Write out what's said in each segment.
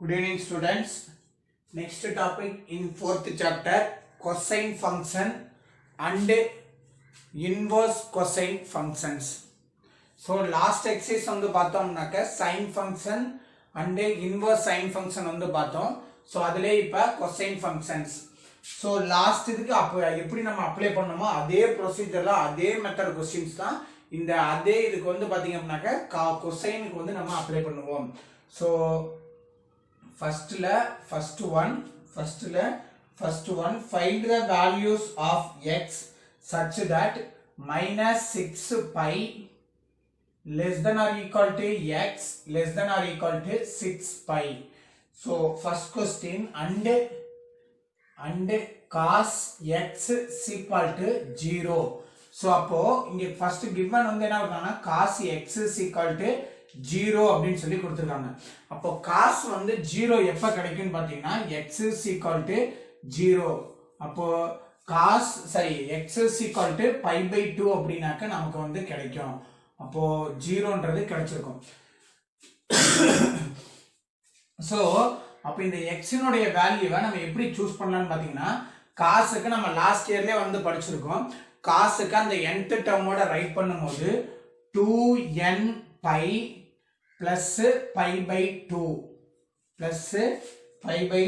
Good evening students. Next topic in fourth chapter, cosine function and inverse cosine functions. So last exercise வந்து பார்த்தோம்னாக்க sin function and inverse sine function வந்து பார்த்தோம். So அதிலே இப்ப cosine functions. So last இதுக்கு அப்ப எப்படி நம்ம அப்ளை பண்ணோமோ அதே ப்ரொசீஜர்ல அதே மெத்தட் क्वेश्चंस தான் இந்த அதே இதுக்கு வந்து பாத்தீங்க அப்படினாக்க cosineக்கு வந்து நம்ம அப்ளை பண்ணுவோம். So first one find the values of x such that minus 6 pi less than or equal to x less than or equal to 6 pi. So first question and cos x is equal to 0. So அப்போ இங்க first given வந்து என்ன கொடுத்தாங்கன்னா cos x is equal to 0 அப்படினு சொல்லி கொடுத்திருக்காங்க. அப்போ cos வந்து 0 எப்ப கிடைக்கும்னு பாத்தீங்கன்னா x is equal to 0. அப்போ cos x is equal to pi by 2 அப்படினாக்க நமக்கு வந்து கிடைக்கும். அப்போ 0ன்றது கிடைச்சிருக்கும். சோ அப்ப இந்த x னுடைய வேல்யூவை நம்ம எப்படி சூஸ் பண்ணலாம்னு பாத்தீங்கன்னா cos க்கு நம்ம லாஸ்ட் இயர்லயே வந்து படிச்சிருக்கோம். cos க்கு அந்த nth டேர்மோட ரைட் பண்ணும்போது 2n pi plus pi by 2 plus pi by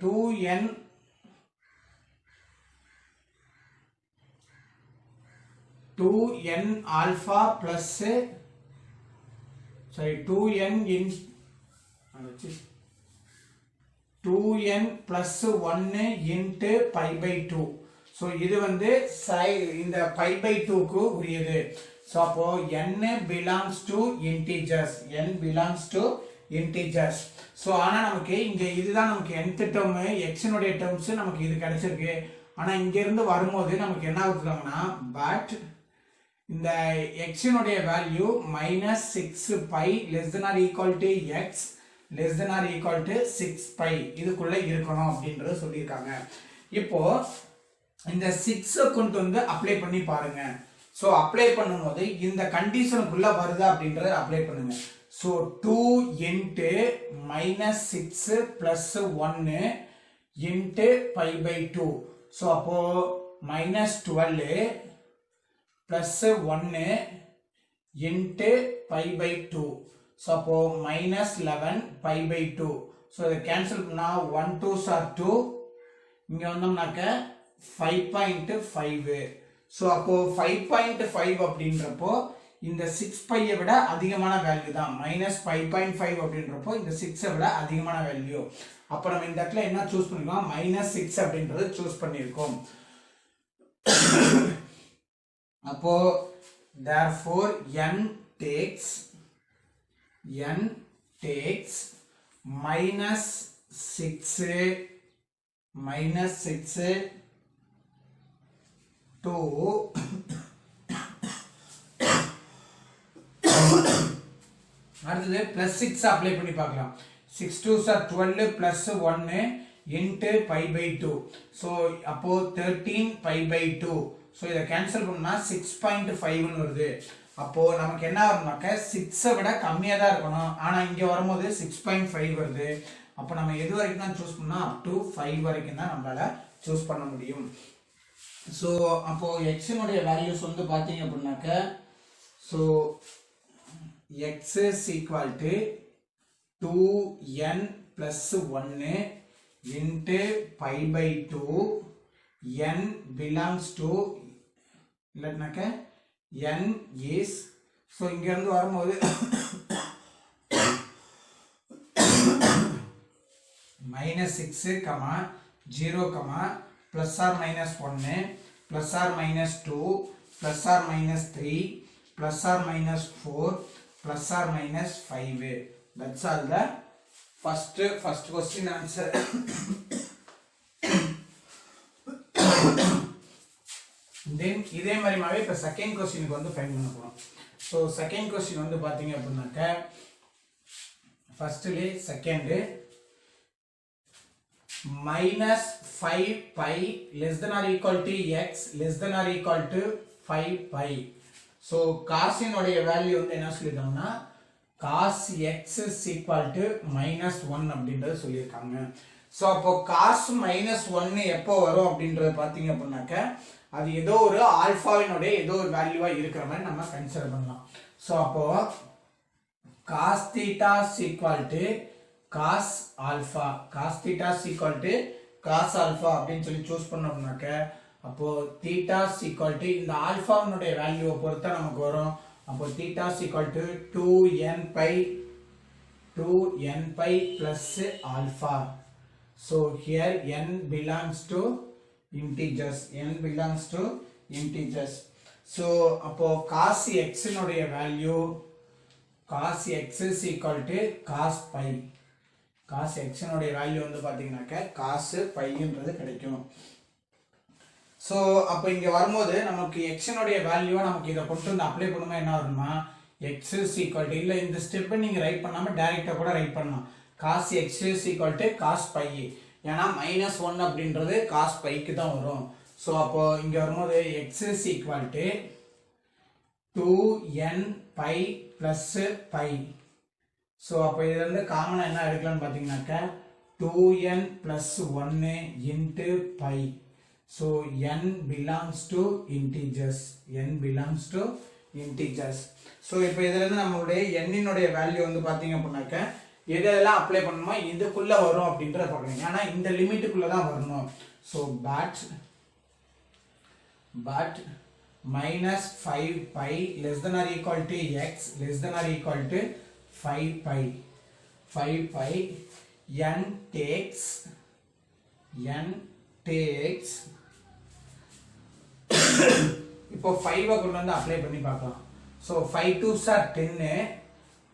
2n alpha plus 2n plus 1 into pi by 2. So இது வந்து இந்த pi by 2 க்கு உரியது. So அப்போ n belongs to integers. So ஆனா நமக்கு இங்க இதுதான் நமக்கு nth term x னுடைய terms நமக்கு இது கிடைச்சிருக்கு. ஆனா இங்க இருந்து வரும்போது நமக்கு என்ன கொடுத்திருக்காங்கன்னா but இந்த x னுடைய value -6 pi less than or equal to x less than or equal to 6 pi இதுக்குள்ள இருக்கணும் அப்படின்றது சொல்லியிருக்காங்க. இப்போ இந்த 6 கொண்டு வந்து அப்ளை பண்ணி பாருங்க. சோ அப்ளை பண்ணும்போது இந்த கண்டிஷனுக்குள்ள வருதா அப்படின்றத அப்ளை பண்ணுங்க. So 2 into -6 plus 1 into pi by 2. So அப்போ -12 plus 1 into pi by 2. So அப்போ -11 pi by 2. So இதை cancel பண்ணா 1 2s are 2. இங்க வந்தோம்னாக்க 5.5. So அப்போ 5.5 அப்படின்றப்போ இந்த 6 pi விட அதிகமான வேல்யூ தான். -5.5 அப்படின்றப்போ இந்த 6 விட அதிகமான வேல்யூ. அப்போ நம்ம இந்த இடத்துல என்ன சூஸ் பண்ணிருக்கோம்? -6 அப்படின்றது சூஸ் பண்ணிருக்கோம். அப்போ therefore n takes -6 to அடுத்தது +6 அப்ளை பண்ணி பார்க்கலாம். 6 2s are 12 plus 1 into pi by 2. so அப்போ 13 pi by 2. so இத கேன்சல் பண்ணா 6.5 ன்னு வருது. அப்போ நமக்கு என்ன வரும்னாக்க 6 விட கம்மியா தான் இருக்கணும். ஆனா இங்க வரும்போது 6.5 வருது. அப்போ நம்ம எது வரைக்கும் தான் சூஸ் பண்ணா up to 5 வரைக்கும் தான் நம்மளால சூஸ் பண்ண முடியும். சோ அப்போ x னுடைய வேல்யூஸ் வந்து பாத்தீங்க அப்படினாக்க so x is equal to 2n plus 1 into pi by 2. n belongs to இல்லனாக்க n is so இங்க இருந்து வரும்போது -6 0 plus or minus 1 plus or minus 2 plus or minus 3 plus or minus 4 plus or minus 5. That's all the first question answer. then இதே மாதிரி மாதிரி இப்ப second क्वेश्चनக்கு வந்து find பண்ண போறோம். சோ செகண்ட் क्वेश्चन வந்து பாத்தீங்க அப்படினாக்க ஃபர்ஸ்ட்லயே second -5 pi less than or equal to x less than or equal to 5 pi. So காசினுடைய வேல்யூ வந்து என்ன சொல்லியிருக்காங்கன்னா cos x is equal to -1 அப்படின்றது சொல்லியிருக்காங்க. ஸோ அப்போ cos -1 எப்போ வரும் அப்படின்றது பார்த்தீங்க அப்படின்னாக்க அது ஏதோ ஒரு ஆல்பாவினுடைய ஏதோ ஒரு வேல்யூவா இருக்கிற மாதிரி நம்ம கன்சிடர் பண்ணலாம். ஸோ அப்போ cos theta is equal to cos alpha, cos theta is equal to cos alpha அப்படின்னு சொல்லி சூஸ் பண்ணோம்னாக்க அப்போ theta is equal to இந்த ஆல்பாவினுடைய வேல்யூவை பொறுத்தா நமக்கு வரும். அப்போ theta is equal to 2n pi plus alpha. So here n belongs to integers. So அப்போ cos x னுடைய value cos x is equal to cos pi. cos x னுடைய value வந்து பாத்தீங்கன்னாக்க cos pi-ன்றது கிடைக்கும். ஸோ அப்போ இங்கே வரும்போது நமக்கு எக்ஸினுடைய வேல்யூவை நமக்கு இதை கொண்டு வந்து அப்ளை பண்ணும்போது என்ன வருமா எக்ஸ் இஸ் ஈக்குவல் டு இல்லை இந்த ஸ்டெப்பை நீங்கள் ரைட் பண்ணாமல் டைரெக்டாக கூட ரைட் பண்ணலாம். Cos x is equal to cos pi, ஏன்னா -1 அப்படின்றது காஸ் பைக்கு தான் வரும். ஸோ அப்போ இங்கே வரும்போது X is equal to 2n pi plus pi. So அப்போ இதுல இருந்து காமனாக என்ன எடுக்கலாம்னு பார்த்தீங்கன்னாக்க 2n plus 1 into pi. So n belongs to integers. So இப்போ இதுல இருந்து நம்மளுடைய n இனுடைய வேல்யூ வந்து பாத்தீங்க அப்படினாக்க எதெல்லாம் அப்ளை பண்ணணுமோ இதுக்குள்ள வரும் அப்படின்றத பார்க்கணும். ஏன்னா இந்த லிமிட்டுக்குள்ள தான் வரணும். So but -5 pi less than or equal to x less than or equal to 5 pi n takes இப்போ 5 கொண்டு வந்து அப்ளை பண்ணி பார்க்கலாம். So 5 2s are 10,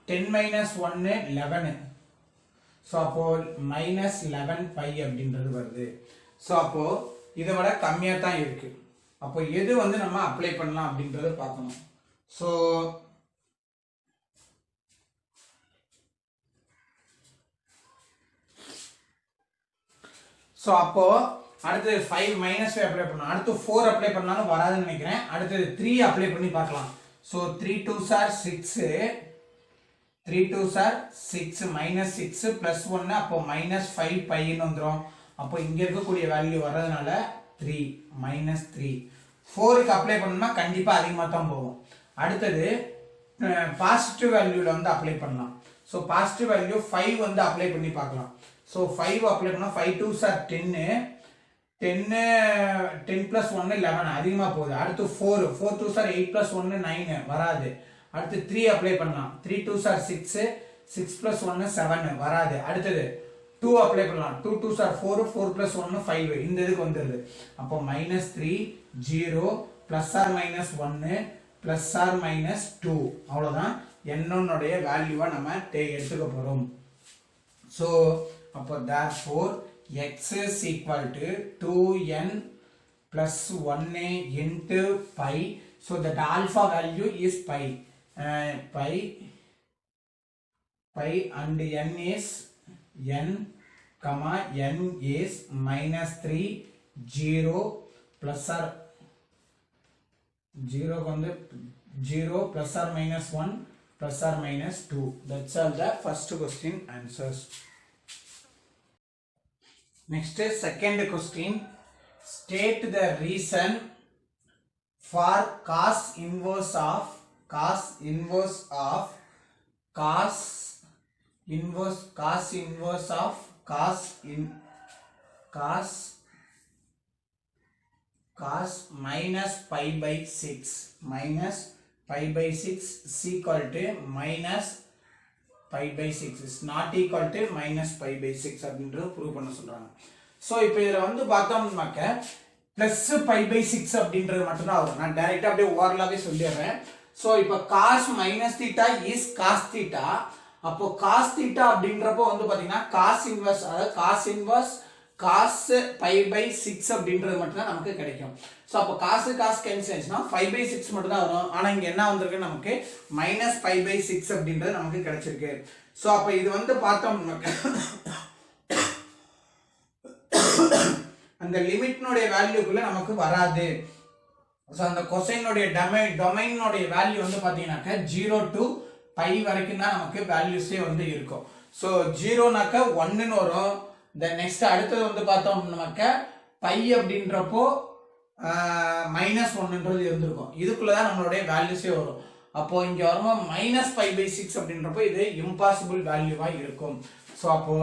10 minus 1 11. So அப்போ -11 pi அப்படின்றது வருது. ஸோ அப்போ இதை விட கம்மியாக தான் இருக்கு. அப்போ எது வந்து நம்ம அப்ளை பண்ணலாம் அப்படின்றத பார்க்கணும். ஸோ அப்போ அடுத்து 5 -5 அப்ளை பண்ணலாம். அடுத்து 4 அப்ளை பண்ணாலும் வராதுன்னு நினைக்கிறேன். அடுத்து 3 அப்ளை பண்ணி பார்க்கலாம். ஸோ 3 2s are 6, -6 plus 1 அப்போ -5 பைன்னு வந்துடும். அப்போ இங்க இருக்கக்கூடிய வேல்யூ வர்றதுனால 3 -3. 4க்கு அப்ளை பண்ணோம்னா கண்டிப்பா அதிகமாக தான் போகும். அடுத்தது பாசிட்டிவ் வேல்யூல வந்து அப்ளை பண்ணலாம். ஸோ பாசிட்டிவ் வேல்யூ 5 வந்து அப்ளை பண்ணி பார்க்கலாம். ஸோ 5 அப்ளை பண்ணால் 5 2s are 10 plus 1 11 அதிகமாக போகுது. அடுத்து 4 2s are 8 plus 1 9 வராது. அடுத்து 3 அப்ளை பண்ணலாம். 3 2s are 6 plus 1 7 வராது. அடுத்தது 2 அப்ளை பண்ணலாம். 2 2s are 4 plus 1 5 இந்த இதுக்கு வந்துடுது. அப்போ -3 0 plus or minus 1 plus or minus 2 அவ்வளோதான் n-உடைய வேல்யூவை நம்ம எடுத்துக்க போகிறோம். ஸோ அப்போ therefore x is equal to 2n plus 1 into pi. So that alpha value is pi. Pi and n is n is -3 0 plus or 0 plus or minus 1 plus or minus 2. That's all the first question answers. Next is second question. State the reason for cos inverse of cos inverse minus pi by 6 is equal to minus pi by 6 is not equal to minus pi by 6 அப்படின்றது prove பண்ண சொல்றாங்க. So இப்போ இதில் வந்து பார்த்தோம்னாக்க plus by by 6 அப்படின்றது மட்டும்தான் வரும். நான் டைரெக்டாக அப்படியே ஓரலாகவே சொல்லிடுறேன். ஸோ இப்போ cos minus theta is cos theta. அப்போ காஸ் தீட்டா அப்படின்றப்போ வந்து பார்த்தீங்கன்னா காஸ் இன்வர்ஸ், அதாவது cos inverse cos pi by 6 அப்படின்றது மட்டும் தான் நமக்கு கிடைக்கும். ஸோ அப்போ காசு கேன்சல் ஆயிடுச்சுன்னா 5/6 மட்டும் தான் வரும். ஆனால் இங்கே என்ன வந்திருக்கு நமக்கு -5/6 அப்படின்றது நமக்கு கிடைச்சிருக்கு. ஸோ அப்போ இது வந்து பார்த்தோம்னா அந்த லிமிட்னுடைய வேல்யூக்குள்ள நமக்கு வராது. ஸோ அந்த கொசைனுடைய டொமைனுடைய வேல்யூ வந்து பார்த்தீங்கன்னாக்க 0 to பை வரைக்கும் தான் நமக்கு வேல்யூஸே வந்து இருக்கும். ஸோ 0னாக்க 1ன்னு வரும். தென் நெக்ஸ்ட் அடுத்தது வந்து பார்த்தோம் நமக்கு பை அப்படின்றப்போ -1ன்றது இருந்திருக்கும். இதுக்குள்ள தான் நம்மளுடைய வேல்யூஸே வரும். அப்போ இங்க வரும்போது -π/6 அப்படின்றப்போ இது இம்பாசிபிள் வேல்யூவா இருக்கும். ஸோ அப்போ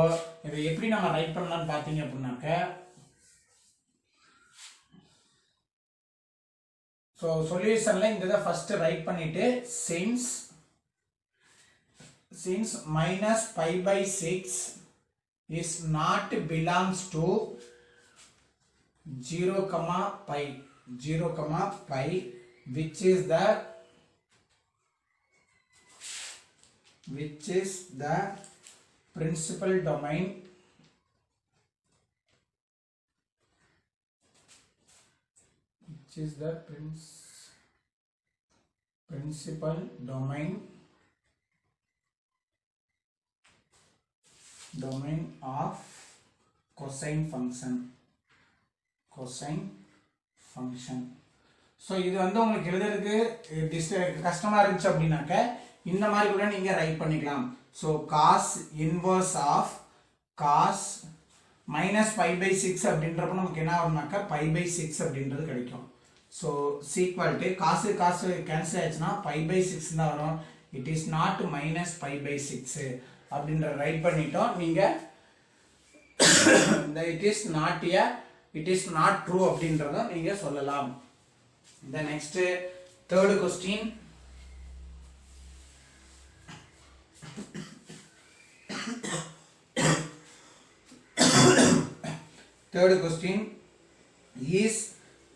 இதை எப்படி நம்ம ரைட் பண்ணலாம்னு பார்த்தீங்க அப்படின்னாக்க ஸோ சொல்யூஷன்ல இந்த இதை ஃபர்ஸ்ட் ரைட் பண்ணிட்டு since -π/6 is not belongs to 0, π which is the principal domain domain of cosine function. So இது வந்து உங்களுக்கு எழுதுறதுக்கு கஷ்டமா இருந்துச்சு அப்படின்னாக்க இந்த மாதிரி கூட நீங்க ரைட் பண்ணிக்கலாம். So cos inverse of cos -π/6 அப்படின்றப்ப நமக்கு என்ன வரும்னாக்க π/6 அப்படின்றது கிடைக்கும். So equal to cos cancel ஆயிடுச்சுன்னா π/6 தான் வரும். இட் இஸ் நாட் -π/6 அப்படின்ற ரைட் பண்ணிட்டோம். நீங்க இட் இஸ் நாட் ட்ரூ அப்படின்றத நீங்க சொல்லலாம். The next third question. Is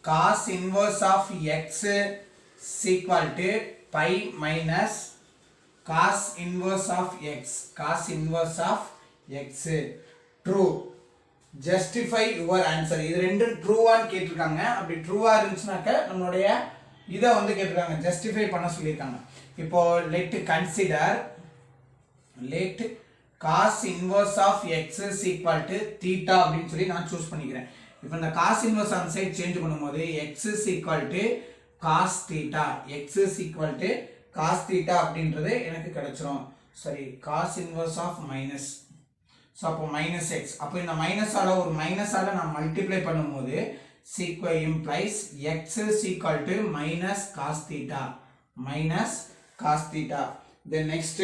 cos inverse of x is equal to pi minus cos inverse of x true? Justify your answer. இது ரெண்டு ட்ரூவான்னு கேட்டிருக்காங்க. அப்படி ட்ரூவா இருந்துச்சுனாக்க நம்மளுடைய இதை வந்து கேட்டிருக்காங்க, ஜஸ்டிஃபை பண்ண சொல்லியிருக்காங்க. இப்போ let cos inverse of x is equal to theta அப்படின்னு சொல்லி நான் சூஸ் பண்ணிக்கிறேன். இப்போ இந்த cos inverse அந்த சைடு சேஞ்ச் பண்ணும்போது x is equal to cos theta அப்படின்றது எனக்கு கிடைச்சிரும். சரி, cos inverse of minus. So அப்போ -x. அப்போ இந்த மைனஸால ஒரு மைனஸால நான் மல்டிப்ளை பண்ணும்போது implies x is equal to -cos theta. Then next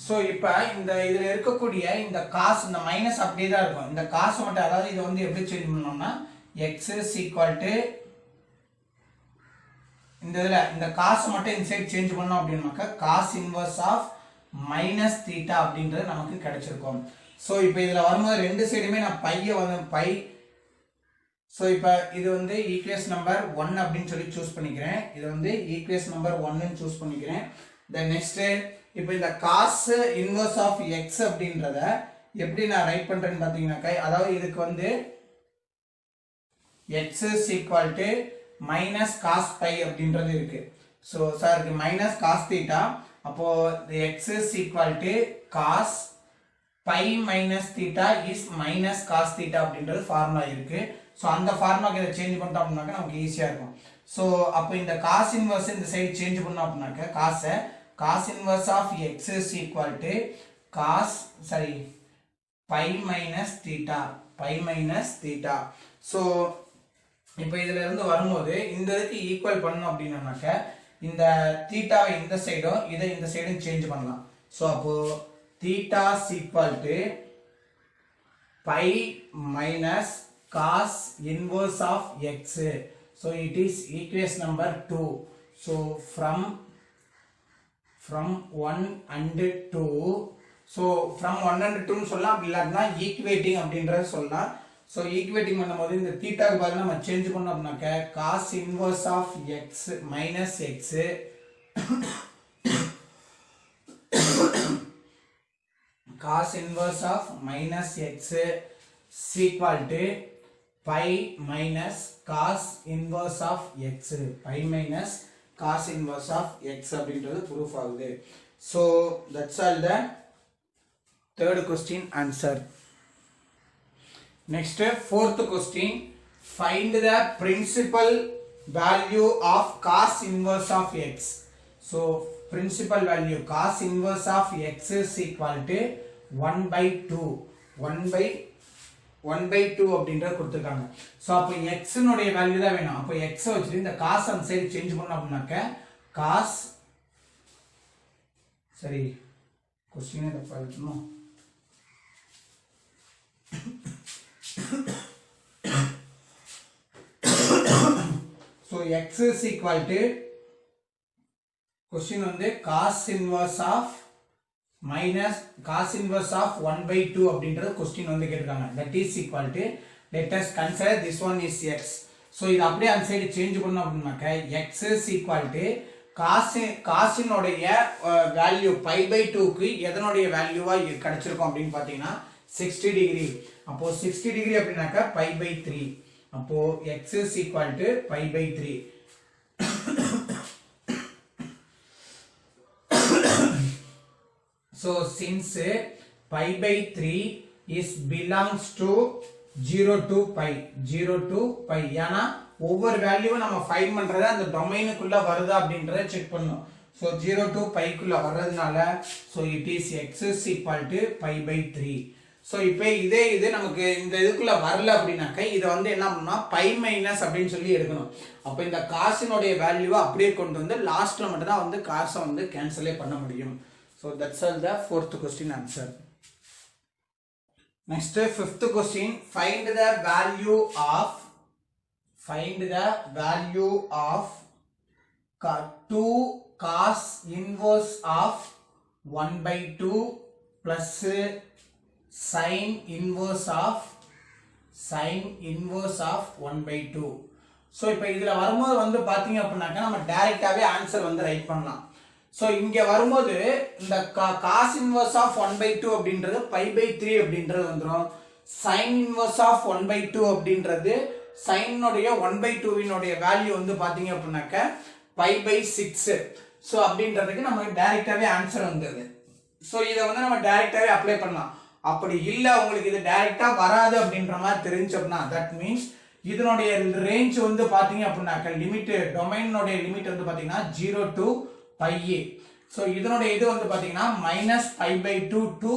so இப்போ இந்த இதில் இருக்கக்கூடிய இந்த காசு இந்த மைனஸ் அப்படியே தான் இருக்கும். இந்த காசு மட்டும், அதாவது இதை வந்து எப்படி சேஞ்ச் பண்ணோம்னா x is equal to இந்த இதில் இந்த காசு மட்டும் இந்த சைடு சேஞ்ச் பண்ணோம் அப்படின்னாக்கா காஸ் இன்வர்ஸ் ஆஃப் -θ அப்படின்றது நமக்கு கிடைச்சிருக்கும். ஸோ இப்போ இதில் வரும்போது ரெண்டு சைடுமே நான் பையை வந்து பை. ஸோ இப்போ இது வந்து ஈக்குவேஷன் நம்பர் 1 அப்படின்னு சொல்லி சூஸ் பண்ணிக்கிறேன். இது வந்து ஈக்குவேஷன் நம்பர் 1ன்னு சூஸ் பண்ணிக்கிறேன். தென் நெக்ஸ்ட் இப்போ இந்த காஸ் இன்வர்ஸ் ஆஃப் எக்ஸ் அப்படின்றத எப்படி நான் ரைட் பண்ணுறேன்னு பார்த்தீங்கன்னாக்கா, அதாவது இதுக்கு வந்து x is equal to minus cos pi அப்படின்றது இருக்கு. ஸோ சார் இருக்கு மைனஸ் காஸ் தீட்டா. அப்போ x is equal to cos pi minus theta is minus cos theta அப்படின்றது ஃபார்முலா இருக்கு. ஸோ அந்த ஃபார்முலாக்கு இதை சேஞ்ச் பண்ணிட்டோம் அப்படின்னாக்கா நமக்கு ஈஸியாக இருக்கும். ஸோ அப்போ இந்த காஸ் இன்வர்ஸ் இந்த சைடு சேஞ்ச் பண்ணோம் அப்படின்னாக்கா காசை cos inverse of x is equal to cos pi minus theta. So இப்போ இதுல இருந்து வரும்போது இந்த இதுக்கு ஈக்குவல் பண்ணோம் அப்படின்னாக்க இந்த தீட்டாவை இந்த சைடும் இதை இந்த சைடும் சேஞ்ச் பண்ணலாம். ஸோ அப்போ theta equal to pi minus cos inverse of x. So it is equation number 2. So from 1 and 2. So from 1 and 2 சொல்லலாம், அப்படி இல்லாட்டினா ஈக்குவேட்டிங் அப்படின்றத சொல்லலாம். ஸோ ஈக்குவேட்டிங் பண்ணும்போது இந்த தீட்டாவுக்கு பதிலாக நம்ம சேஞ்ச் பண்ணோம் அப்படின்னாக்க cos inverse of x minus x cos inverse of minus x equal to pi minus cos inverse of x cos inverse of x அப்படின்றது ப்ரூஃப் ஆகுது. So that's all the third question answer. Next, fourth question. Find the principal value of cos inverse of x. So principal value cos inverse of x is equal to 1 by 2. 1 by 2 அப்படின்றத கொடுத்துருக்காங்க. So அப்போ எக்ஸினுடைய value தான் வேணும். அப்போ எக்ஸை வச்சுட்டு இந்த cos அந்த சைடு சேஞ்ச் பண்ணோம் அப்படின்னாக்க காஸ் சரி கொஸ்டினே தப்பா இருக்கணும். So x is equal to question வந்து cos inverse of minus cos inverse of 1 by 2 அப்படின்றது question வந்து கேட்டிருக்காங்க. That is equal to let us consider this one is x. So இது அப்படியே அந்த சைடு சேஞ்ச் பண்ணோம் அப்படின்னாக்க x is equal to காசினுடைய வேல்யூ பை பை 2க்கு எதனுடைய வேல்யூவா கிடைச்சிருக்கும் அப்படின்னு பார்த்தீங்கன்னா 60 டிகிரி. அப்போ 60 டிகிரி அப்படின்னாக்க பை பை 3. அப்போ x is equal to pi by 3. So since pi by 3 is belongs to 0 to pi ஏன்னா ஒவ்வொரு வேல்யூவும் நம்ம ஃபைண்ட் பண்றது அந்த டொமைனுக்குள்ள வருதா அப்படின்றத செக் பண்ணணும். So 0 to pi குள்ள வர்றதுனால so it is x is equal to pi by 3. So இப்போ இது நமக்கு இந்த இதுக்குள்ள வரல அப்படின்னாக்க இதை வந்து என்ன பண்ணா பை மைனஸ் அப்படின்னு சொல்லி எடுக்கணும். அப்போ இந்த காசினுடைய வேல்யூவை அப்படியே கொண்டு வந்து லாஸ்ட்ல மட்டும் தான் வந்து காசை வந்து கேன்சலே பண்ண முடியும். So that's all the fourth question answer. Next fifth question. Find the value of 2 cos inverse of 1 by 2 plus sin inverse of 1 by 2. So இப்போ இதில் வரும்போது வந்து பார்த்தீங்க அப்படின்னாக்கா நம்ம டைரெக்டாகவே ஆன்சர் வந்து ரைட் பண்ணலாம். ஸோ இங்கே வரும்போது இந்த காஸ் இன்வர்ஸ் ஆஃப் 1 by 2 அப்படின்றது பை பை 3 அப்படின்றது வந்துடும். சைன் இன்வர்ஸ் ஆஃப் 1 by 2 அப்படின்றது சைனுடைய 1 by 2வினுடைய வேல்யூ வந்து பார்த்தீங்க அப்படின்னாக்க பை பை 6. ஸோ அப்படின்றதுக்கு நமக்கு டைரெக்டாகவே ஆன்சர் வந்தது. ஸோ இதை வந்து நம்ம டைரெக்டாகவே அப்ளை பண்ணலாம். அப்படி இல்ல உங்களுக்கு இது டைரக்டா வராது அப்படின்ற மாதிரி தெரிஞ்சு அப்படின்னா தட் மீன்ஸ் இதனுடைய ரேஞ்ச் வந்து பாத்தீங்க அப்படின்னாக்க லிமிட் டொமைனுடைய லிமிட் வந்து பாத்தீங்கன்னா 0 to pi. ஸோ இதனுடைய இது வந்து பாத்தீங்கன்னா minus pi by 2 to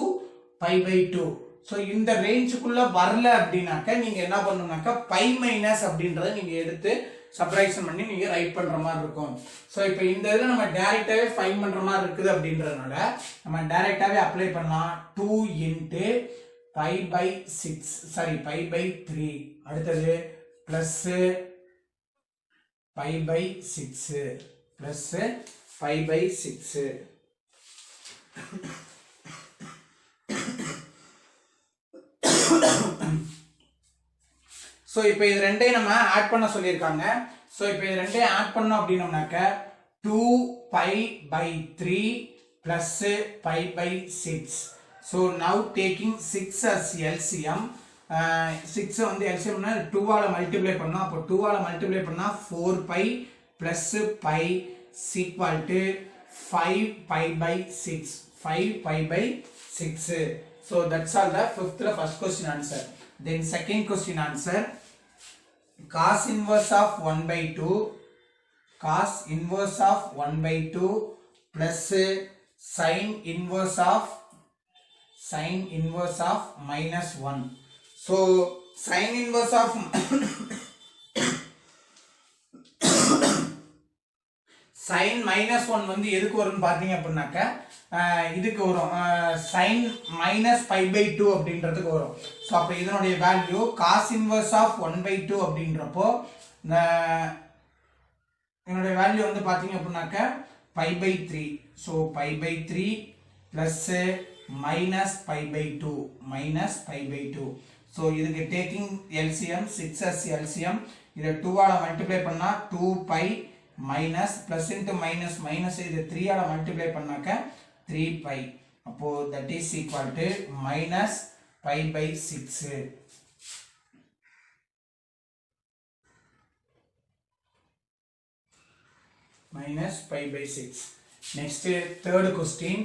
pi by 2. So இந்த ரேஞ்சுக்குள்ள வரல அப்படின்னாக்க நீங்க என்ன பண்ணணும்னாக்க பை மைனஸ் அப்படின்றத நீங்க எடுத்து சப்ராக்ஷன் பண்ணி நீங்க ரைட் பண்ற மாதிரி இருக்கும். ஸோ இப்போ இந்த இதில் நம்ம டைரக்டாவே ஃபைண்ட் பண்ற மாதிரி இருக்குது அப்படின்றதுனால நம்ம டைரக்டாவே அப்ளை பண்ணலாம். 2 into pi by 6 sorry pi by 3 அடுத்தது plus pi by 6 plus pi by 6. So இப்போ இது ரெண்டையும் நம்ம ஆட் பண்ண சொல்லியிருக்காங்க. ஸோ இப்போ இது ரெண்டையும் ஆட் பண்ணோம் அப்படின்னோம்னாக்க 2 pi by 3 plus pi by 6. So now taking 6 as LCM. 6 வந்து LCM 2ஆல் மல்டிப்ளை பண்ணோம். அப்போ 2ஆல் மல்டிப்ளை பண்ணால் 4 pi plus pi equal to 5 pi by 6. 5 pi by 6. So that's all the first question answer. Then second question answer. Cos inverse of 1 by 2 plus sin inverse of minus 1. So sin inverse of sin minus 1 வந்து எதுக்கு வரும்னு பாத்தீங்க அப்படின்னாக்க இதுக்கு வரும் sin minus pi by 2 அப்படின்றதுக்கு வரும். So அப்போ இதனுடைய value cos inverse of 1 by 2 அப்படின்றப்போ இதனுடைய வேல்யூ வந்து பாத்தீங்க அப்படின்னாக்க pi by 3. So pi by 3 plus minus pi by 2 so இதுக்கு டேக்கிங் LCM 6 as LCM இதை 2ஆல் மல்டிப்ளை பண்ணா 2 pi minus plus into minus minus இது 3ஆல் மல்டிப்ளை பண்ணாக்க 3 pi. அப்போ that is equal to minus pi by 6. Minus pi by 6. Next third question.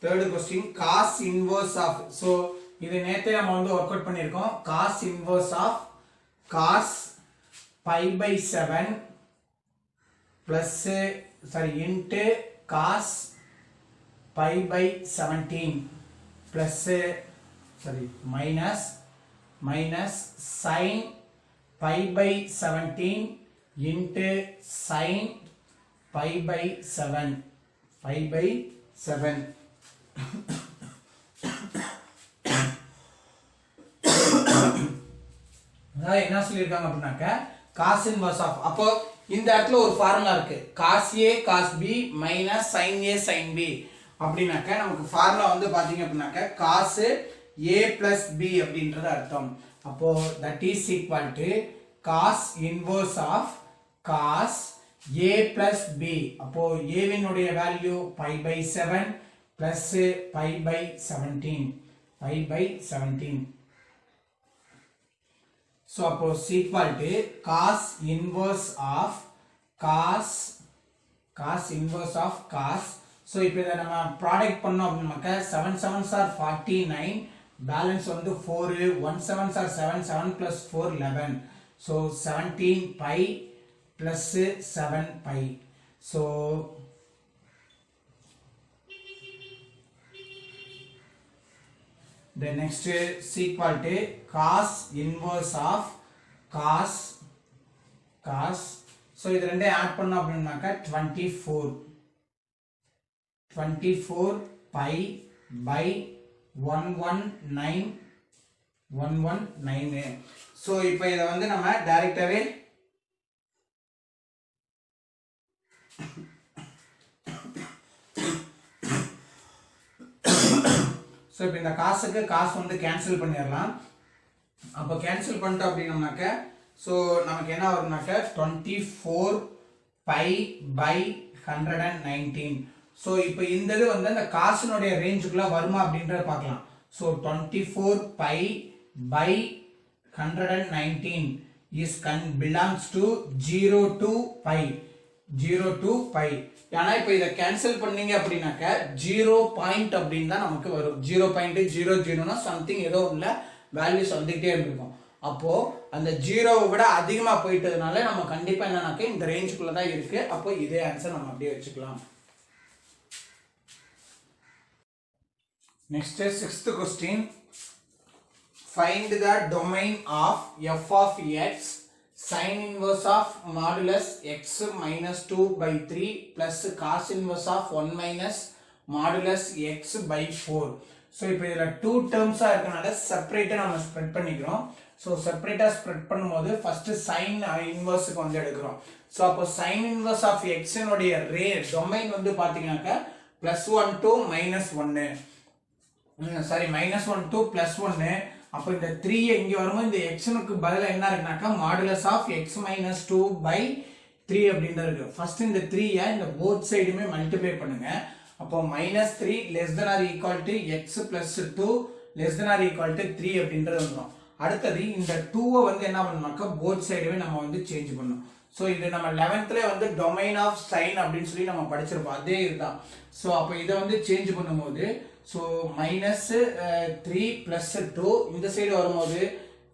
Third question cos inverse of, so இது நேத்தே நம்ம வந்து work out பண்ணியிருக்கோம். cos inverse of cos pi by 7 plus into cos pi by 17 plus minus sin pi by 17 into sin pi by 7 என்ன சொல்லியிருக்காங்க அப்படின்னாக்க cos inverse of, அப்போ இந்த இடத்துல ஒரு ஃபார்முலா இருக்கு, cos a cos b minus sin a sin b அப்படின்னாக்க நமக்கு ஃபார்முலா வந்து பாத்தீங்க அப்படின்னாக்க cos a plus b அப்படின்றது அர்த்தம். அப்போ that is equal to cos inverse of cos a plus b. அப்போ a வினுடைய value pi by 7 plus pi by 17. So அப்போ equal to cos inverse of cos. So இப்போ இத நம்ம ப்ராடக்ட் பண்ணோம் அப்படினாக்க 7 7s are 49, பேலன்ஸ் வந்து 4, 1 7s are 7, 7 plus 4 11. So 17 pi plus 7 pi. So the next is equal to cos inverse of cos. So இது ரெண்டே add பண்ணோம் அப்படினாக்க 24 pi by 119. So இப்போ இத வந்து நம்ம டைரக்டாவே So இப்போ இந்த காசுக்கு காசு வந்து கேன்சல் பண்ணிடலாம். அப்போ கேன்சல் பண்ணிட்டோம் அப்படின்னாக்க so நமக்கு என்ன வரும்னாக்க 24 pi by 119. so இப்போ இந்த இது வந்து அந்த காசுனுடைய ரேஞ்சுக்குள்ள வருமா அப்படின்றத பார்க்கலாம். so 24 pi by 119 is belongs to 0 to pi. ஏன்னா இப்போ இத கேன்சல் பண்ணீங்க அப்படினாக்க 0 பாயிண்ட் அப்படினா நமக்கு வரும். 0.00 னா சம்திங் ஏதோ இல்ல வேல்யூஸ் வந்துட்டே இருக்கும். அப்போ அந்த 0 விட அதிகமா போயிட்டதனால நம்ம கண்டிப்பா என்னன்னாக்க இந்த ரேஞ்சுக்குள்ள தான் இருக்கு. அப்போ இதே ஆன்சர் நம்ம அப்படியே வெச்சுக்கலாம். Next is sixth question. Find the domain of f of x sin inverse of modulus x minus 2 by 3 plus cos inverse of 1 minus modulus x by 4. So இப்போ இதுல 2 terms இருக்கனால செப்பரேட்டா நம்ம ஸ்ப்ரெட் பண்ணிக்கிறோம். So செப்பரேட்டா spread பண்ணும்போது first sin இன்வர்ஸ்க்கு வந்து எடுக்கிறோம். So அப்போ sin inverse of x னுடைய டொமைன் வந்து பாத்தீங்கன்னாக்க +1 to -1. Sorry -1 to +1. அப்போ இந்த 3 இங்க வரும்போது இந்த x னுக்கு பதிலா என்ன இருக்குனாக்க modulus of x minus 2 by 3 அப்படின்றது இருக்கு. ஃபர்ஸ்ட் இந்த 3 இந்த போத் சைடுமே மல்டிப்ளை பண்ணுங்க. அப்போ -3 less than or equal to x plus 2 less than or equal to 3 அப்படின்றது வந்துரும். அடுத்து இந்த 2 வந்து என்ன பண்ணனும்னாக்க போத் சைடுமே நம்ம வந்து சேஞ்ச் பண்ணனும். சோ இது நம்ம 11thல வந்து domain of sin அப்படினு சொல்லி நம்ம படிச்சிருப்போம். அதே இதுதான். சோ அப்ப இத வந்து சேஞ்ச் பண்ணும்போது so -3 plus 2 இந்த சைடு வரும்போது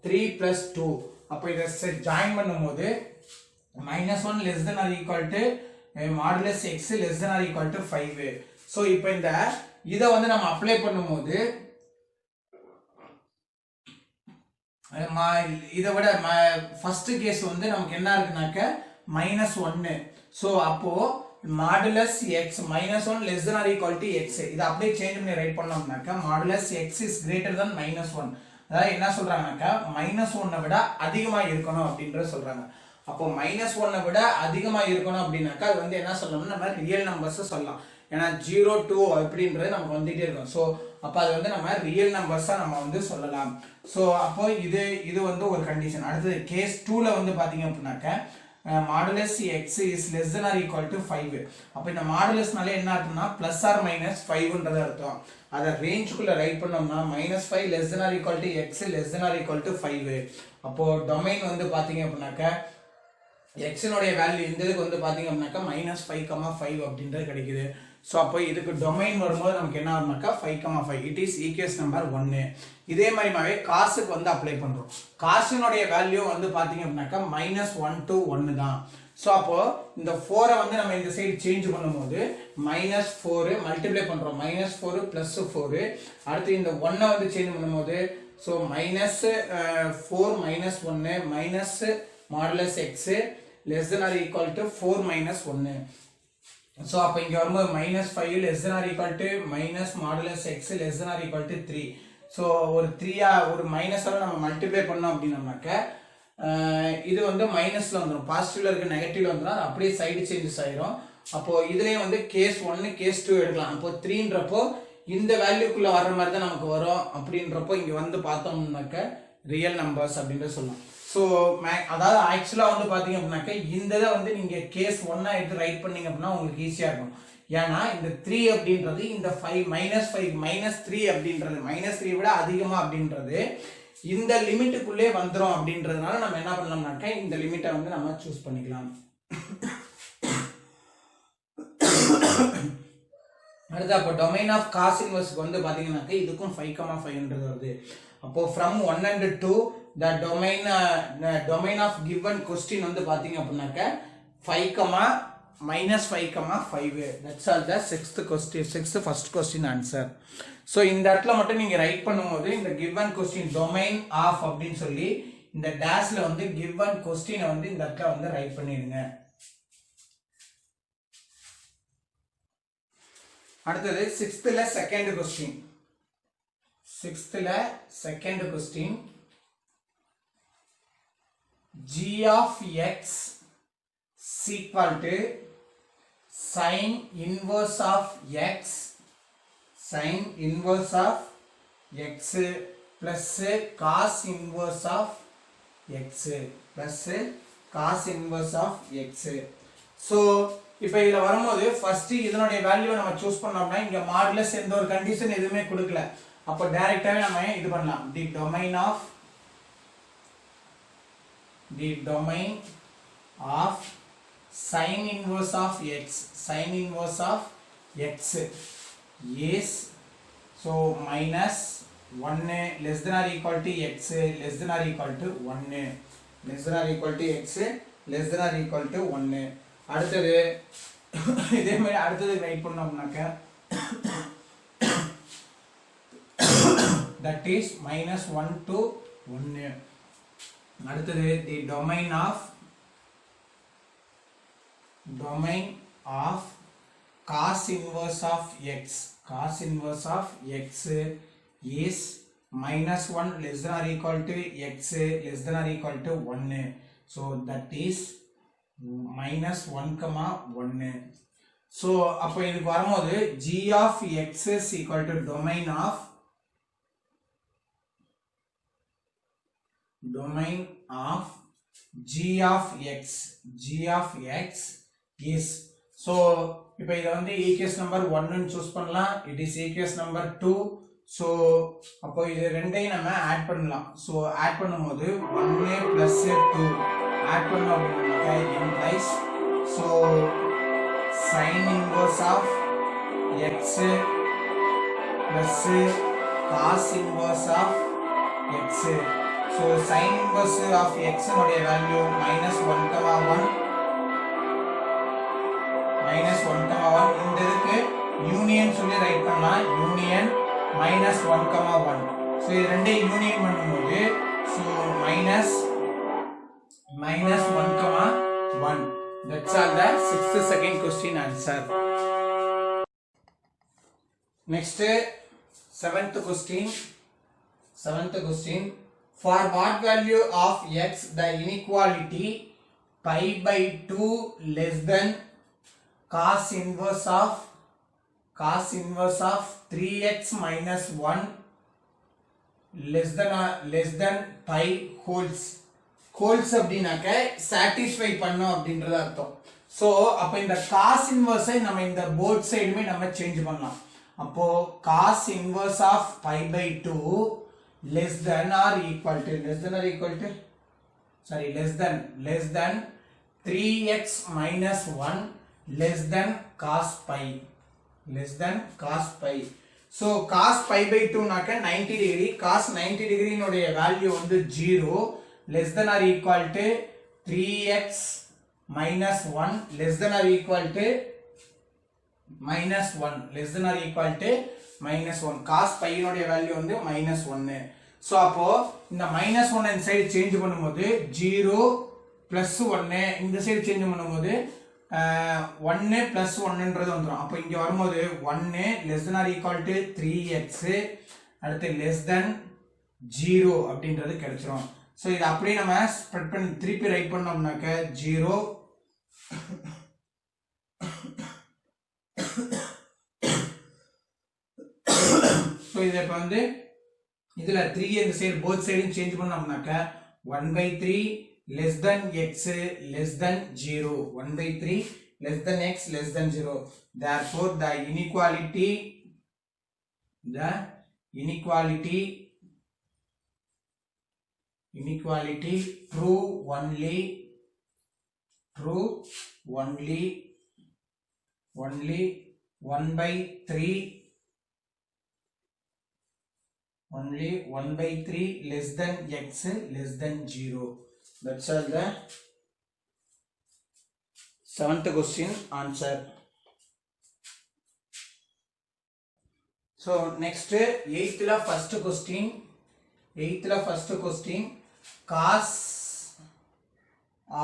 3 plus 2. அப்ப இத ஜாயின் பண்ணும்போது -1 less than or equal to modulus x less than or equal to 5. So இப்போ இந்த இத வந்து நம்ம அப்ளை பண்ணும்போது இத விட ஃபர்ஸ்ட் கேஸ் வந்து நமக்கு என்ன இருக்குனாக்க -1. சோ அப்போ modulus x -1 less than or equal to x இத அப்படியே சேஞ்ச் பண்ணி right பண்ணோம்னாக்க modulus x is greater than -1. அதாவது என்ன சொல்றாங்கனாக்க -1 விட அதிகமா இருக்கணும் அப்படின்றது சொல்றாங்க. அப்போ -1 விட அதிகமா இருக்கணும் அப்படினாக்க அது வந்து என்ன சொல்லணும்னா நம்ம ரியல் நம்பர்ஸ் சொல்லலாம். ஏனா 0 2 அப்படின்றது நமக்கு வந்துட்டே இருக்கும். சோ அப்ப அது வந்து நம்ம ரியல் நம்பர்ஸா நம்ம வந்து சொல்லலாம். சோ அப்போ இது வந்து ஒரு கண்டிஷன். அடுத்து கேஸ் 2ல வந்து பாத்தீங்க அப்படினாக்க modulus x is less than or equal to 5. அப்ப இந்த மாடுலஸ்னால என்ன அர்த்தம்னா plus or minus 5ன்றது அர்த்தம். அத ரேஞ்சுக்குள்ள ரைட் பண்ணோம்னா -5 less than or equal to x less than or equal to 5. அப்போ டொமைன் வந்து பாத்தீங்க அப்படினாக்க எக்ஸினுடைய வேல்யூ இந்த இதுக்கு வந்து பார்த்தீங்க அப்படின்னாக்கா -5,5 அப்படின்றது கிடைக்குது. ஸோ அப்போ இதுக்கு டொமைன் வரும்போது நமக்கு என்ன ஆகும்னாக்கா 5,5 இட் இஸ் ஈக்குவேஷன் நம்பர் 1. இதே மாதிரிமாவே காசுக்கு வந்து அப்ளை பண்ணுறோம். காசினுடைய வேல்யூ வந்து பார்த்தீங்க அப்படின்னாக்கா -1 to 1 தான். ஸோ அப்போ இந்த 4 வந்து நம்ம இந்த சைடு சேஞ்ச் பண்ணும்போது -4 மல்டிப்ளை பண்ணுறோம், -4 + 4. அடுத்து இந்த 1 வந்து சேஞ்ச் பண்ணும்போது so -4 -1 minus modulus X less than or equal to 4 minus 1. So அப்ப இங்க வரும்போது -5 less than or equal to minus modulus x less than or equal to 3. So ஒரு 3 ஒரு மைனஸால நம்ம மல்டிப்ளை பண்ணோம் அப்படின்னாக்க இது வந்து மைனஸ்ல வந்துரும், பாசிட்டிவ்ல இருக்க நெகட்டிவ்ல வந்துரும், அப்படியே சைடு சேஞ்சஸ் ஆயிரும். அப்போ இதுலயே வந்து கேஸ் 1 கேஸ் 2 எடுக்கலாம். அப்போ 3ன்றப்போ இந்த வேல்யூக்குள்ள வர்ற மாதிரி தான் நமக்கு வரும். அப்படின்றப்போ இங்க வந்து பார்த்தோம்னாக்க ரியல் நம்பர்ஸ் அப்படின்றது சொல்லலாம். ஸோ அதாவது ஆக்சுவலாக வந்து பார்த்தீங்க அப்படின்னாக்க இந்த இதை வந்து நீங்கள் கேஸ் 1 எடுத்து ரைட் பண்ணீங்க அப்படின்னா உங்களுக்கு ஈஸியாக இருக்கும். ஏன்னா இந்த 3 அப்படின்றது இந்த 5 -3 அப்படின்றது -3 விட அதிகமாக அப்படின்றது இந்த லிமிட்டுக்குள்ளே வந்துடும். அப்படின்றதுனால நம்ம என்ன பண்ணலாம்னாக்க இந்த லிமிட்டை வந்து நம்ம சூஸ் பண்ணிக்கலாம். அடுத்து அப்போ டொமைன் ஆஃப் காஸ் இன்வர்ஸ்க்கு வந்து பார்த்தீங்கன்னாக்க இதுக்கும் 5,5 வருது. அப்போ from 1 and 2 the domain of given question வந்து பாத்தீங்க அப்படினாக்க 5, -5,5. that's all the sixth first question answer. so இந்த இடத்துல மட்டும் நீங்க ரைட் பண்ணும்போது இந்த given question domain of அப்படினு சொல்லி இந்த டேஷ்ல வந்து given question வந்து இந்த இடத்துல வந்து ரைட் பண்ணிடுங்க. அடுத்தது 6th second question. 6th question g of x is equal to sin inverse of x plus cos inverse of x. so இப்போ இதுல வரும்போது ஃபர்ஸ்ட் இதனுடைய வேல்யூ நம்ம சூஸ் பண்ணோம்னா இங்க மாடுலஸ் எந்த ஒரு கண்டிஷன் எதுவுமே கொடுக்கல. அப்போ டைரக்டாவே நம்ம இது பண்ணலாம். the domain of sin inverse of x is so -1 less than or equal to x less than or equal to 1 less than or equal to x less than or equal to 1. அடுத்தது இதே மாதிரி அடுத்தது right பண்ணோம்னாக்க that is -1 to 1. அடுத்தது the domain of cos inverse of x is -1 less than or equal to x less than or equal to 1. so that is -1,1. so அப்போ இதுக்கு வரும்போது g of x is equal to domain of g of x is so இப்போ இத வந்து equation number 1 ன்னு choose பண்ணலாம். It is equation number 2. so அப்போ இது ரெண்டையும் நம்ம ஆட் பண்ணலாம். so ஆட் பண்ணும்போது 1 plus 2 ஆட் பண்ணோம் அப்படின்னா implies so sin inverse of x plus cos inverse of x. so sin inverse of x உடைய வேல்யூ -1,1 இந்த இதுக்கு யூனியன் சொல்லி ரைட் பண்ணலாம். யூனியன் -1,1. so இது ரெண்டையும் யூனியன் பண்ணும்போது so -1,1. that's all the 6th second question answer. next 7th question. for what value of x the inequality pi/2 less than cos inverse of 3x minus 1 less than pi wholes அப்படினாக்க satisfy பண்ணோம் அப்படின்றது அர்த்தம். so அப்ப இந்த cos inverse நம்ம இந்த both சைடுமே நம்ம சேஞ்ச் பண்ணலாம். அப்போ cos inverse of pi/2 less than 3x minus 1 less than cos pi, less than cos pi. So cos pi by 2 நாக்க 90 degree, cos 90 degree நோடைய value வந்து 0 less than or equal to 3x minus 1 less than or equal to minus 1 less than or equal to minus 1. cos pi நோடைய value வந்து minus 1. so அப்போ இந்த minus 1 இந்த side change பண்ணும்போது 0 plus 1 இந்த side change பண்ணும்போது 1 plus 1 ன்றது வந்துரும். அப்போ இங்க வரும்போது 1 less than or equal to 3x அடுத்து less than 0 அப்படின்றது கிடைச்சிரும். so இது அப்படியே நம்ம ஸ்ப்ரெட் பண்ணி திருப்பி ரைட் பண்ணோம்னாக்க 0 so இது இப்ப வந்து இதுல 3 இந்த சைடு both சைடும் change பண்ணோம்னாக்க 1/3 less than x less than 0, 1/3 less than x less than 0. therefore the inequality true only 1/3 less than x less than 0. That's all the 7th question answer. So next 8th la first question cos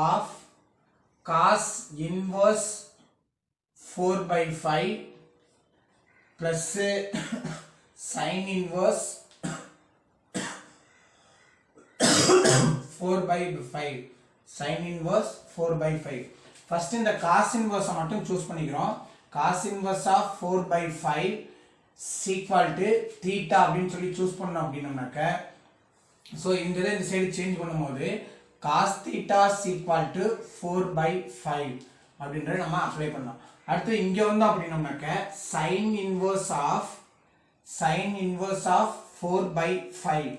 of cos inverse 4/5 plus sin inverse 4/5 sin inverse 4/5. first இந்த cos inverse மட்டும் choose பண்ணிக்கிறோம். cos inverse of 4/5 equal to theta அப்படினு சொல்லி choose பண்ணோம் அப்படினாக்க so இந்த side change பண்ணும்போது cos theta equal to 4/5 அப்படிங்கறத நம்ம அப்ளை பண்ணலாம். அடுத்து இங்க வந்து அப்படினாக்க sin inverse of 4/5.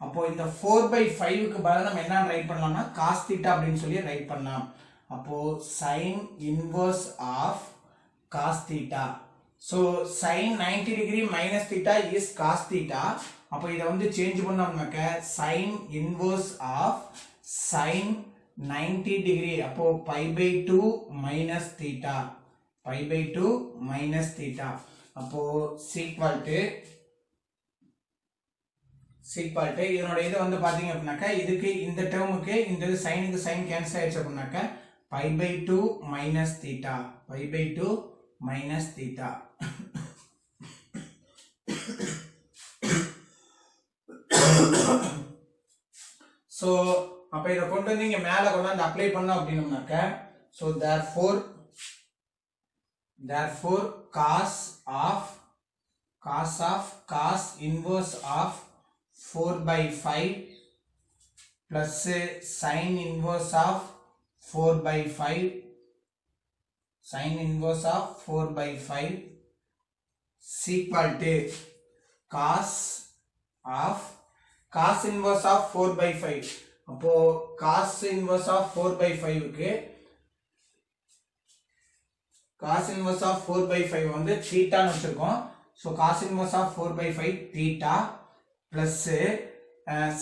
அப்போ இந்த 4/5 க்கு பதிலா நம்ம என்ன ரைட் பண்ணலாம்னா cos theta அப்படினு சொல்லி ரைட் பண்ணலாம். அப்போ sin inverse of cos theta. so sin 90 degree minus theta is cos theta. அப்போ இத வந்து change பண்ணோம்னாக்க sin inverse of sin 90 degree. அப்போ pi/2 minus theta, pi/2 minus theta. அப்போ equal to இதனோட இது வந்து பாத்தீங்க அப்படினாக்க இதுக்கு இந்த டேர்முக்கு இந்த சைனுக்கு சைன் கேன்சல் ஆயிடுச்சு அப்படினாக்க pi/2 minus theta, pi/2 minus theta. so அப்ப இத கொண்டு வந்து இங்க மேல கொண்டு வந்து அப்ளை பண்ணோம் அப்படினாக்க so therefore cos inverse of 4/5 plus sin inverse of 4/5 equal to cos inverse of 4/5. அப்போ cos inverse of 4/5 க்கு cos inverse of 4/5 வந்து theta ன்னு வச்சிருக்கோம். so cos inverse of 4/5 theta plus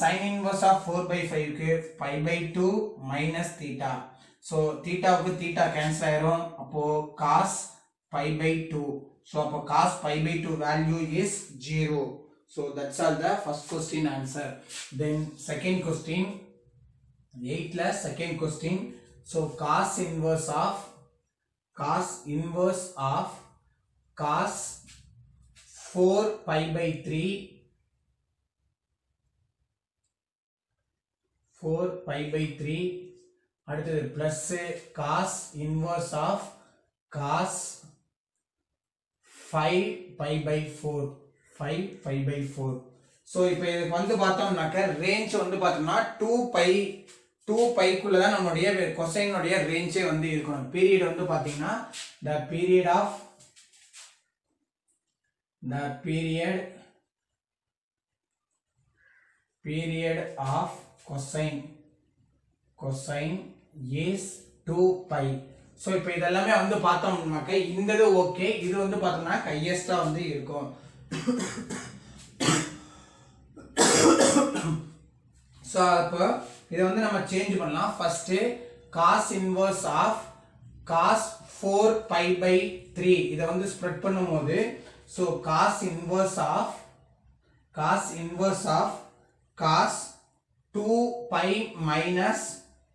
sin inverse of 4/5 க்கு pi/2 minus theta. so theta க்கு theta cancel ஆயிரும். அப்போ cos pi/2. so அப்போ cos pi/2 value is 0. so that's all the first question answer. then second question 8 la second question. so cos inverse of cos 4pi/3 அடுத்தது plus cos inverse of cos 5pi/4 so இப்போ இதுக்கு வந்து பார்த்தோம்னாக்க range வந்து பார்த்தோம்னா 2pi குள்ள தான் நம்மளுடைய கொசைனுடைய ரேஞ்சே வந்து இருக்கணும். பீரியட் வந்து பாத்தீங்கன்னா the period of cosine is 2 pi. So இப்போ இதெல்லாமே வந்து பார்த்தோம்னாக்க இந்த இது ஓகே, இது வந்து பார்த்தோம்னா ஹையஸ்டா வந்து இருக்கும். ஸோ அப்போ இதை வந்து நம்ம சேஞ்ச் பண்ணலாம். First cos inverse of cos 4 pi by 3 இதை வந்து ஸ்ப்ரெட் பண்ணும்போது so cos inverse of cos 2 pi minus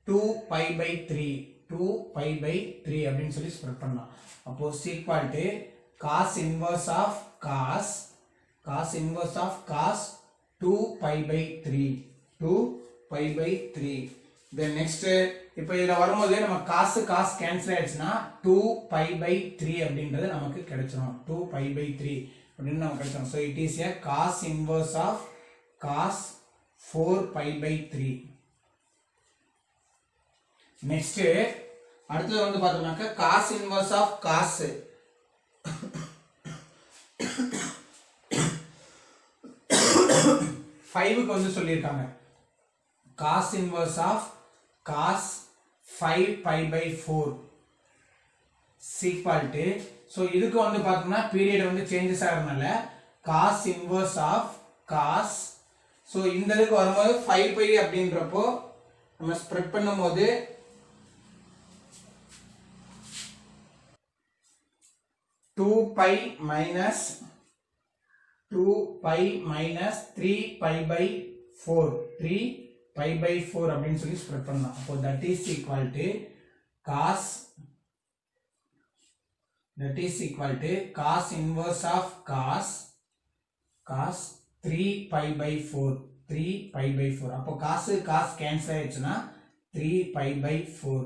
2 pi by 3 2 pi by 3 அப்படின்னு சொல்லி ஸ்ப்ரெட் பண்ணலாம். அப்போ equal to cos inverse of cos 2 pi by 3 2 pi by 3. then next இப்போ இதுல வரும்போது நம்ம cos கேன்சல் ஆயிடுச்சுன்னா 2 pi by 3 அப்படின்றது நமக்கு கிடைச்சிரும். 2 pi by 3 அப்படின்னு நமக்கு கிடைச்சிரும். so it is a cos inverse of cos 4 pi by 3. next அடுத்து வந்து பார்த்தோம்னாக்க cos inverse of cos 5க்கு வந்து சொல்லியிருக்காங்க. cos inverse of cos 5 pi by 4 equal to so இதுக்கு வந்து பார்த்தோம்னா பீரியட் வந்து சேஞ்சஸ் ஆகிறதுனால cos inverse of cos so இந்த இதுக்கு வரும்போது 5 pi அப்படின்றப்போ நம்ம ஸ்ப்ரெட் பண்ணும்போது 2 pi minus 3 pi by 4 3 pi by 4 அப்படின்னு சொல்லி ஸ்ப்ரெட் பண்ணலாம். அப்போ that is equal to cos inverse of cos 3 pi by 4 3 pi by 4. அப்போ cos கேன்சல் ஆயிடுச்சுன்னா 3 pi by 4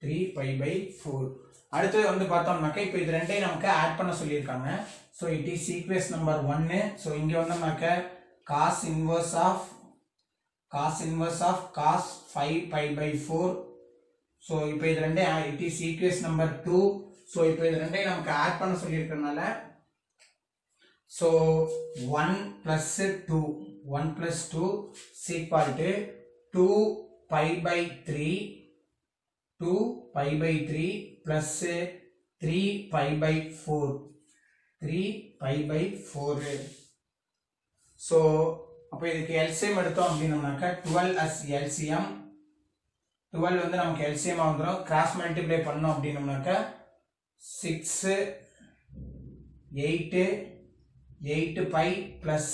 3 pi by 4. அடுத்து வந்து பார்த்தோம்னாக்க இப்போ இது ரெண்டையும் நமக்கு ஆட் பண்ண சொல்லியிருக்காங்க. So it is equation number 1. So இங்கே வந்து நமக்கு cos inverse of cos 5 pi by 4. So இப்போ இது ரெண்டையும் it is equation number 2. So இப்போ இது ரெண்டையும் நமக்கு ஆட் பண்ண சொல்லியிருக்கனால so 1 plus 2 equal to 2 pi by 3 plus 3 pi by 4 3 pi by 4. so அப்போ இதுக்கு LCM எடுத்தோம் அப்படின்னோம்னாக்க 12 as LCM 12 வந்து நமக்கு LCM வந்துடும். கிராஸ் மல்டிப்ளை பண்ணோம் அப்படின்னோம்னாக்க 6 8 pi plus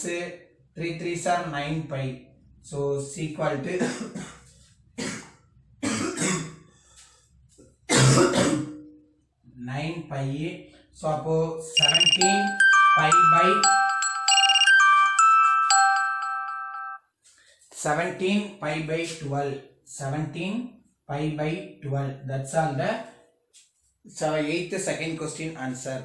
3 3s are 9 pi. so equal to 9 pi. so அப்போ 17 pi by 12 17 pi by 12. that's all the 8th second question answer.